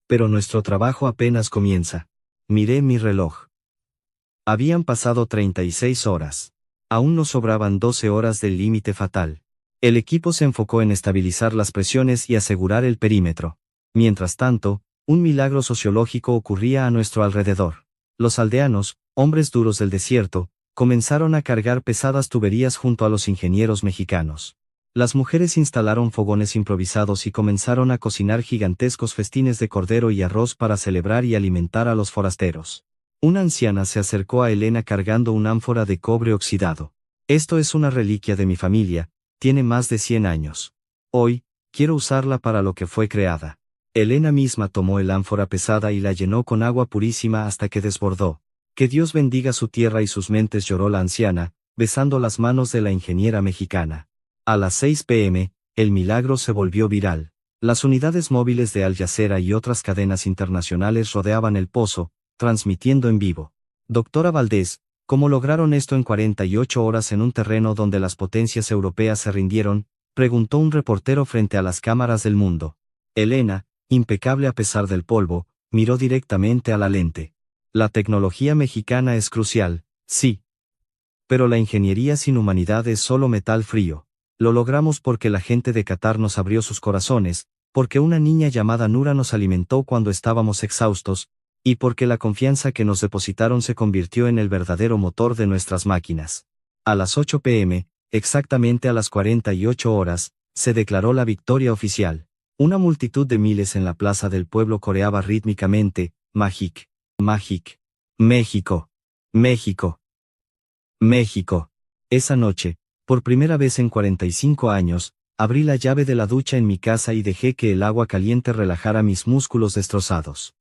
Pero nuestro trabajo apenas comienza. Miré mi reloj. Habían pasado 36 horas. Aún nos sobraban 12 horas del límite fatal. El equipo se enfocó en estabilizar las presiones y asegurar el perímetro. Mientras tanto, un milagro sociológico ocurría a nuestro alrededor. Los aldeanos, hombres duros del desierto, comenzaron a cargar pesadas tuberías junto a los ingenieros mexicanos. Las mujeres instalaron fogones improvisados y comenzaron a cocinar gigantescos festines de cordero y arroz para celebrar y alimentar a los forasteros. Una anciana se acercó a Elena cargando un ánfora de cobre oxidado. Esto es una reliquia de mi familia, tiene más de 100 años. Hoy, quiero usarla para lo que fue creada. Elena misma tomó el ánfora pesada y la llenó con agua purísima hasta que desbordó. Que Dios bendiga su tierra y sus mentes, lloró la anciana, besando las manos de la ingeniera mexicana. A las 6 p.m., el milagro se volvió viral. Las unidades móviles de Al Jazeera y otras cadenas internacionales rodeaban el pozo, transmitiendo en vivo. Doctora Valdés, ¿cómo lograron esto en 48 horas en un terreno donde las potencias europeas se rindieron?, preguntó un reportero frente a las cámaras del mundo. Elena, impecable a pesar del polvo, miró directamente a la lente. La tecnología mexicana es crucial, sí. Pero la ingeniería sin humanidad es solo metal frío. Lo logramos porque la gente de Qatar nos abrió sus corazones, porque una niña llamada Nura nos alimentó cuando estábamos exhaustos, y porque la confianza que nos depositaron se convirtió en el verdadero motor de nuestras máquinas. A las 8 p.m., exactamente a las 48 horas, se declaró la victoria oficial. Una multitud de miles en la plaza del pueblo coreaba rítmicamente, Magic, Magic, México, México, México. Esa noche, por primera vez en 45 años, abrí la llave de la ducha en mi casa y dejé que el agua caliente relajara mis músculos destrozados.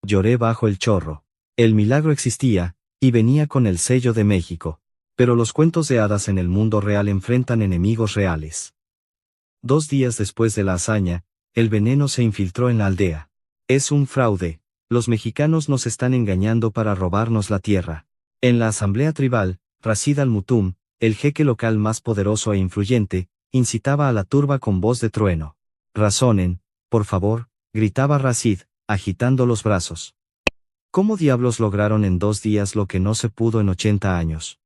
Lloré bajo el chorro. El milagro existía, y venía con el sello de México. Pero los cuentos de hadas en el mundo real enfrentan enemigos reales. 2 días después de la hazaña, el veneno se infiltró en la aldea. Es un fraude. Los mexicanos nos están engañando para robarnos la tierra. En la asamblea tribal, Rashid al-Mutum, el jeque local más poderoso e influyente, incitaba a la turba con voz de trueno. Razonen, por favor, gritaba Rashid, agitando los brazos. ¿Cómo diablos lograron en 2 días lo que no se pudo en 80 años?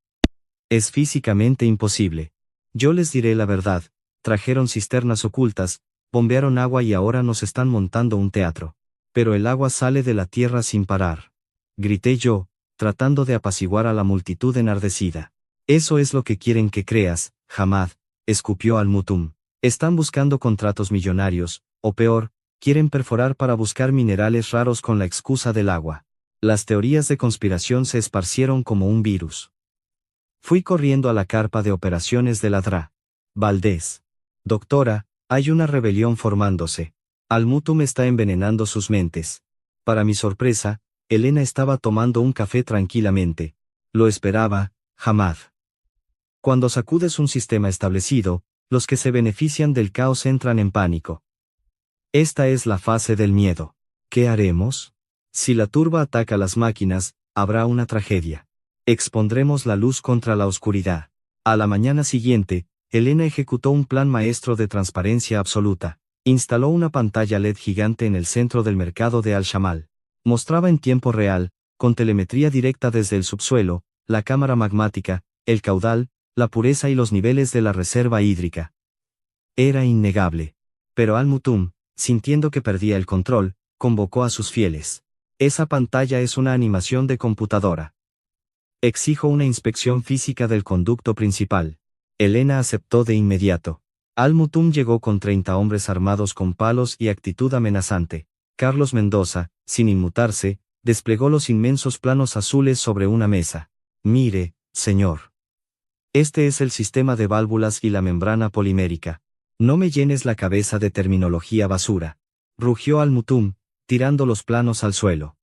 Es físicamente imposible. Yo les diré la verdad, trajeron cisternas ocultas, bombearon agua y ahora nos están montando un teatro. Pero el agua sale de la tierra sin parar. Grité yo, tratando de apaciguar a la multitud enardecida. Eso es lo que quieren que creas, Hamad, escupió Al-Mutum. Están buscando contratos millonarios, o peor, quieren perforar para buscar minerales raros con la excusa del agua. Las teorías de conspiración se esparcieron como un virus. Fui corriendo a la carpa de operaciones de la DRA. Valdés. Doctora, hay una rebelión formándose. Al-Mutum está envenenando sus mentes. Para mi sorpresa, Elena estaba tomando un café tranquilamente. Lo esperaba, Hamad. Cuando sacudes un sistema establecido, los que se benefician del caos entran en pánico. Esta es la fase del miedo. ¿Qué haremos? Si la turba ataca las máquinas, habrá una tragedia. Expondremos la luz contra la oscuridad. A la mañana siguiente, Elena ejecutó un plan maestro de transparencia absoluta. Instaló una pantalla LED gigante en el centro del mercado de Al-Shamal. Mostraba en tiempo real, con telemetría directa desde el subsuelo, la cámara magmática, el caudal, la pureza y los niveles de la reserva hídrica. Era innegable. Pero Al-Mutum, sintiendo que perdía el control, convocó a sus fieles. Esa pantalla es una animación de computadora. Exijo una inspección física del conducto principal. Elena aceptó de inmediato. Al-Mutum llegó con 30 hombres armados con palos y actitud amenazante. Carlos Mendoza, sin inmutarse, desplegó los inmensos planos azules sobre una mesa. Mire, señor. Este es el sistema de válvulas y la membrana polimérica. No me llenes la cabeza de terminología basura. Rugió Al-Mutum, tirando los planos al suelo.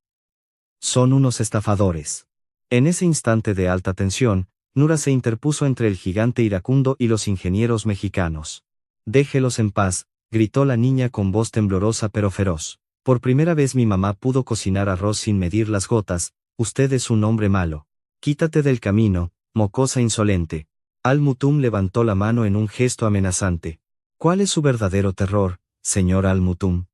Son unos estafadores. En ese instante de alta tensión, Nura se interpuso entre el gigante iracundo y los ingenieros mexicanos. Déjelos en paz, gritó la niña con voz temblorosa pero feroz. Por primera vez mi mamá pudo cocinar arroz sin medir las gotas. Usted es un hombre malo. Quítate del camino, mocosa insolente. Al-Mutum levantó la mano en un gesto amenazante. ¿Cuál es su verdadero terror, señor Al-Mutum?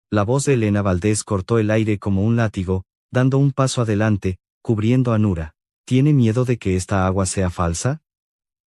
La voz de Elena Valdés cortó el aire como un látigo, dando un paso adelante, cubriendo a Nura. ¿Tiene miedo de que esta agua sea falsa?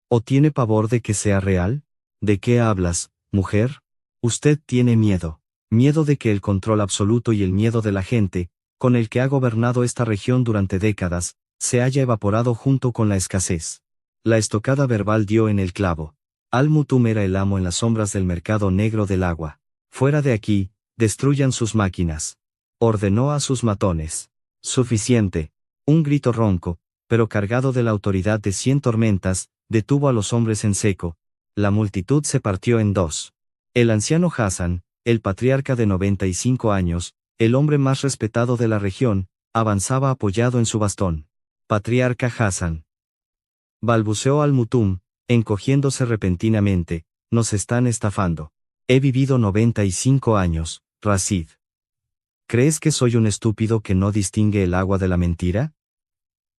¿O tiene pavor de que sea real? ¿De qué hablas, mujer? Usted tiene miedo. Miedo de que el control absoluto y el miedo de la gente, con el que ha gobernado esta región durante décadas, se haya evaporado junto con la escasez. La estocada verbal dio en el clavo. Al-Mutum era el amo en las sombras del mercado negro del agua. Fuera de aquí, destruyan sus máquinas. Ordenó a sus matones. Suficiente. Un grito ronco, pero cargado de la autoridad de 100 tormentas, detuvo a los hombres en seco. La multitud se partió en dos. El anciano Hassan, el patriarca de 95 años, el hombre más respetado de la región, avanzaba apoyado en su bastón. Patriarca Hassan. Balbuceó Al-Mutum, encogiéndose repentinamente, nos están estafando. He vivido 95 años, Rashid. ¿Crees que soy un estúpido que no distingue el agua de la mentira?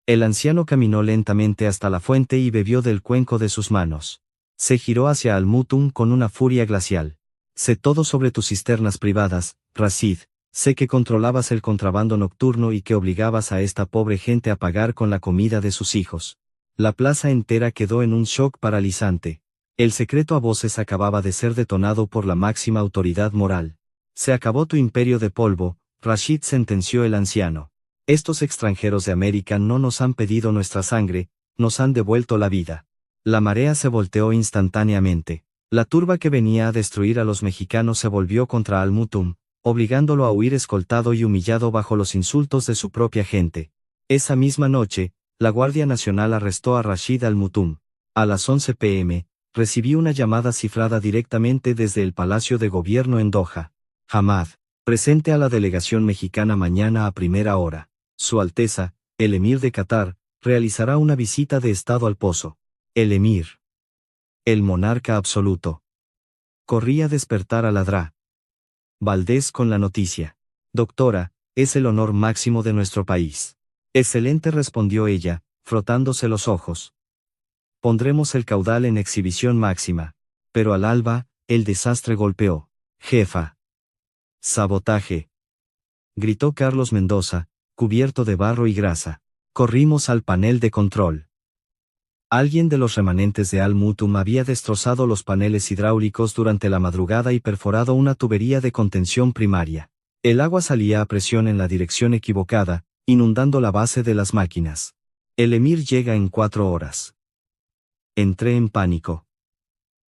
El anciano caminó lentamente hasta la fuente y bebió del cuenco de sus manos. Se giró hacia Al-Mutum con una furia glacial. Sé todo sobre tus cisternas privadas, Rashid. Sé que controlabas el contrabando nocturno y que obligabas a esta pobre gente a pagar con la comida de sus hijos. La plaza entera quedó en un shock paralizante. El secreto a voces acababa de ser detonado por la máxima autoridad moral. Se acabó tu imperio de polvo, Rashid, sentenció el anciano. Estos extranjeros de América no nos han pedido nuestra sangre, nos han devuelto la vida. La marea se volteó instantáneamente. La turba que venía a destruir a los mexicanos se volvió contra Al-Mutum, obligándolo a huir escoltado y humillado bajo los insultos de su propia gente. Esa misma noche, la Guardia Nacional arrestó a Rashid Al-Mutum. A las 11 p.m., recibí una llamada cifrada directamente desde el Palacio de Gobierno en Doha. Hamad, presente a la delegación mexicana mañana a primera hora. Su Alteza, el Emir de Qatar, realizará una visita de Estado al Pozo. El Emir. El monarca absoluto. Corrí a despertar a la DRA. Valdés con la noticia. Doctora, es el honor máximo de nuestro país. Excelente, respondió ella, frotándose los ojos. Pondremos el caudal en exhibición máxima. Pero al alba, el desastre golpeó. Jefa. Sabotaje. Gritó Carlos Mendoza, cubierto de barro y grasa. Corrimos al panel de control. Alguien de los remanentes de Al Mutum había destrozado los paneles hidráulicos durante la madrugada y perforado una tubería de contención primaria. El agua salía a presión en la dirección equivocada, inundando la base de las máquinas. El Emir llega en 4 horas. Entré en pánico.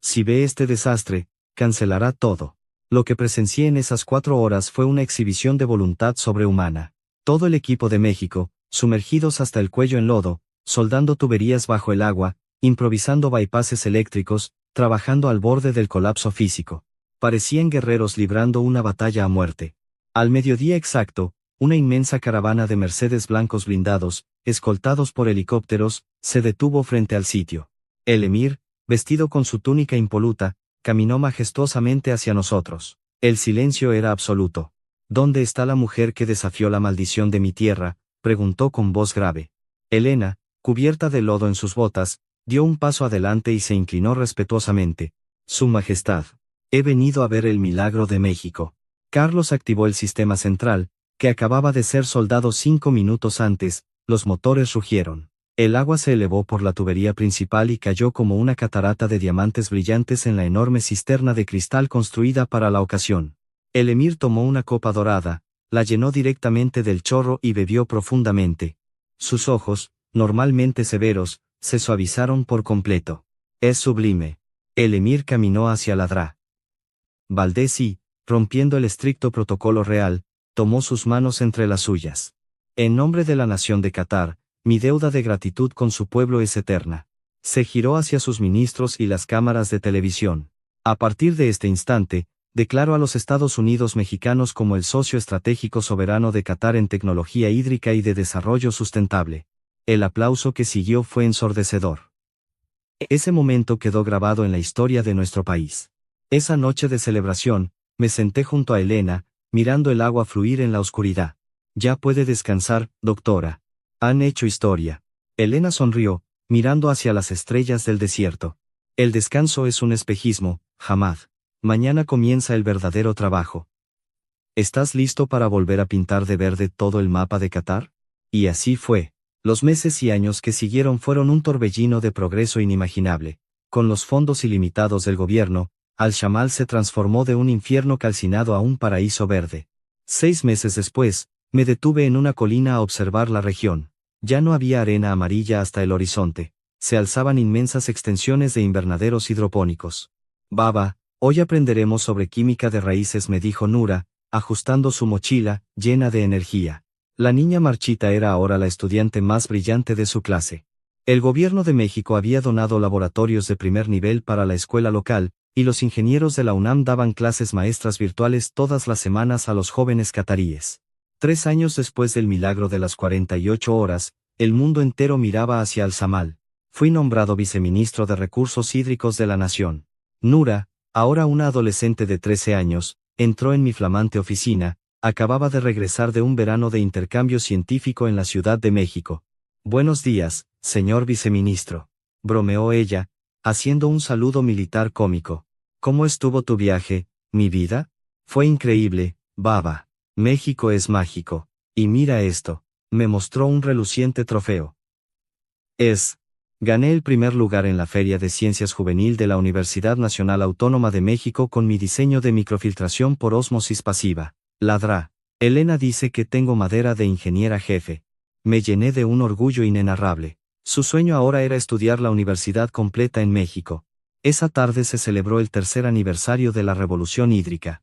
Si ve este desastre, cancelará todo. Lo que presencié en esas 4 horas fue una exhibición de voluntad sobrehumana. Todo el equipo de México, sumergidos hasta el cuello en lodo, soldando tuberías bajo el agua, improvisando bypasses eléctricos, trabajando al borde del colapso físico. Parecían guerreros librando una batalla a muerte. Al mediodía exacto, una inmensa caravana de Mercedes blancos blindados, escoltados por helicópteros, se detuvo frente al sitio. El Emir, vestido con su túnica impoluta, caminó majestuosamente hacia nosotros. El silencio era absoluto. ¿Dónde está la mujer que desafió la maldición de mi tierra?, preguntó con voz grave. Elena, cubierta de lodo en sus botas, dio un paso adelante y se inclinó respetuosamente. Su Majestad, he venido a ver el milagro de México. Carlos activó el sistema central, que acababa de ser soldado 5 minutos antes. Los motores rugieron. El agua se elevó por la tubería principal y cayó como una catarata de diamantes brillantes en la enorme cisterna de cristal construida para la ocasión. El Emir tomó una copa dorada, la llenó directamente del chorro y bebió profundamente. Sus ojos, normalmente severos, se suavizaron por completo. Es sublime. El Emir caminó hacia Ladrá. Valdés y, rompiendo el estricto protocolo real, tomó sus manos entre las suyas. En nombre de la nación de Qatar, mi deuda de gratitud con su pueblo es eterna. Se giró hacia sus ministros y las cámaras de televisión. A partir de este instante, declaro a los Estados Unidos mexicanos como el socio estratégico soberano de Qatar en tecnología hídrica y de desarrollo sustentable. El aplauso que siguió fue ensordecedor. Ese momento quedó grabado en la historia de nuestro país. Esa noche de celebración, me senté junto a Elena, mirando el agua fluir en la oscuridad. Ya puede descansar, doctora. Han hecho historia. Elena sonrió, mirando hacia las estrellas del desierto. El descanso es un espejismo, Hamad. Mañana comienza el verdadero trabajo. ¿Estás listo para volver a pintar de verde todo el mapa de Qatar? Y así fue. Los meses y años que siguieron fueron un torbellino de progreso inimaginable. Con los fondos ilimitados del gobierno, Al-Shamal se transformó de un infierno calcinado a un paraíso verde. 6 meses después, me detuve en una colina a observar la región. Ya no había arena amarilla hasta el horizonte. Se alzaban inmensas extensiones de invernaderos hidropónicos. Baba, hoy aprenderemos sobre química de raíces, me dijo Nura, ajustando su mochila, llena de energía. La niña marchita era ahora la estudiante más brillante de su clase. El gobierno de México había donado laboratorios de primer nivel para la escuela local, y los ingenieros de la UNAM daban clases maestras virtuales todas las semanas a los jóvenes cataríes. 3 años después del milagro de las 48 horas, el mundo entero miraba hacia Al-Shamal. Fui nombrado viceministro de Recursos Hídricos de la nación. Nura, ahora una adolescente de 13 años, entró en mi flamante oficina. Acababa de regresar de un verano de intercambio científico en la Ciudad de México. Buenos días, señor viceministro. Bromeó ella, haciendo un saludo militar cómico. ¿Cómo estuvo tu viaje, mi vida? Fue increíble, baba. México es mágico. Y mira esto. Me mostró un reluciente trofeo. Gané el primer lugar en la Feria de Ciencias Juvenil de la Universidad Nacional Autónoma de México con mi diseño de microfiltración por ósmosis pasiva. Ladrá. Elena dice que tengo madera de ingeniera jefe. Me llené de un orgullo inenarrable. Su sueño ahora era estudiar la universidad completa en México. Esa tarde se celebró el 3er aniversario de la Revolución Hídrica.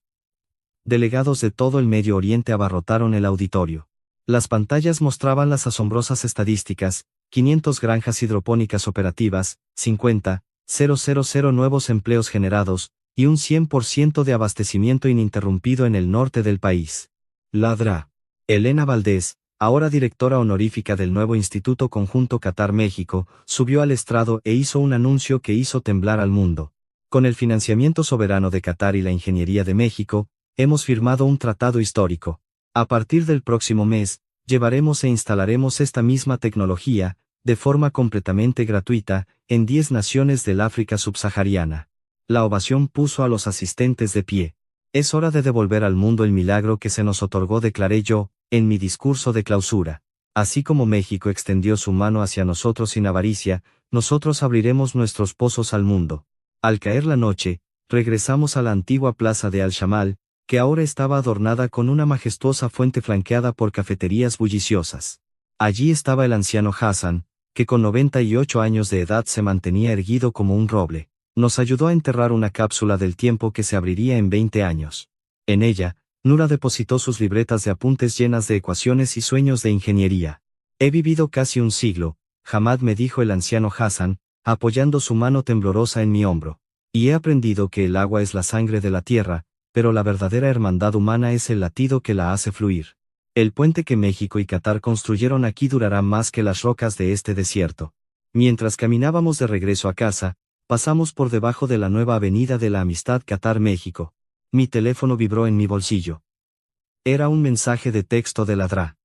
Delegados de todo el Medio Oriente abarrotaron el auditorio. Las pantallas mostraban las asombrosas estadísticas: 500 granjas hidropónicas operativas, 50,000 nuevos empleos generados, y un 100% de abastecimiento ininterrumpido en el norte del país. Ladrá. Elena Valdés, ahora directora honorífica del nuevo Instituto Conjunto Qatar-México, subió al estrado e hizo un anuncio que hizo temblar al mundo. Con el financiamiento soberano de Qatar y la ingeniería de México, hemos firmado un tratado histórico. A partir del próximo mes, llevaremos e instalaremos esta misma tecnología, de forma completamente gratuita, en 10 naciones del África subsahariana. La ovación puso a los asistentes de pie. Es hora de devolver al mundo el milagro que se nos otorgó, declaré yo, en mi discurso de clausura. Así como México extendió su mano hacia nosotros sin avaricia, nosotros abriremos nuestros pozos al mundo. Al caer la noche, regresamos a la antigua plaza de Al-Shamal, que ahora estaba adornada con una majestuosa fuente flanqueada por cafeterías bulliciosas. Allí estaba el anciano Hassan, que con 98 años de edad se mantenía erguido como un roble. Nos ayudó a enterrar una cápsula del tiempo que se abriría en 20 años. En ella, Nura depositó sus libretas de apuntes llenas de ecuaciones y sueños de ingeniería. He vivido casi un siglo, Hamad, me dijo el anciano Hassan, apoyando su mano temblorosa en mi hombro. Y he aprendido que el agua es la sangre de la tierra, pero la verdadera hermandad humana es el latido que la hace fluir. El puente que México y Qatar construyeron aquí durará más que las rocas de este desierto. Mientras caminábamos de regreso a casa, pasamos por debajo de la nueva avenida de la Amistad Qatar-México. Mi teléfono vibró en mi bolsillo. Era un mensaje de texto de Ladra.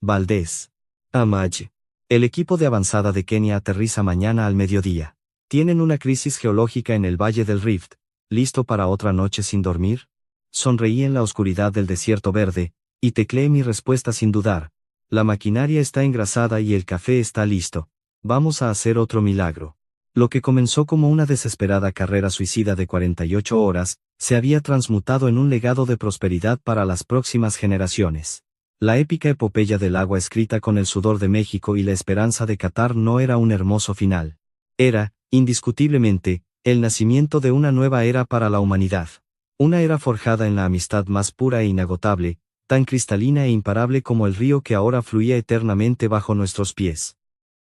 Valdés. Amaj. El equipo de avanzada de Kenia aterriza mañana al mediodía. ¿Tienen una crisis geológica en el Valle del Rift? ¿Listo para otra noche sin dormir? Sonreí en la oscuridad del desierto verde, y tecleé mi respuesta sin dudar. La maquinaria está engrasada y el café está listo. Vamos a hacer otro milagro. Lo que comenzó como una desesperada carrera suicida de 48 horas, se había transmutado en un legado de prosperidad para las próximas generaciones. La épica epopeya del agua escrita con el sudor de México y la esperanza de Qatar no era un hermoso final. Era, indiscutiblemente, el nacimiento de una nueva era para la humanidad. Una era forjada en la amistad más pura e inagotable, tan cristalina e imparable como el río que ahora fluía eternamente bajo nuestros pies.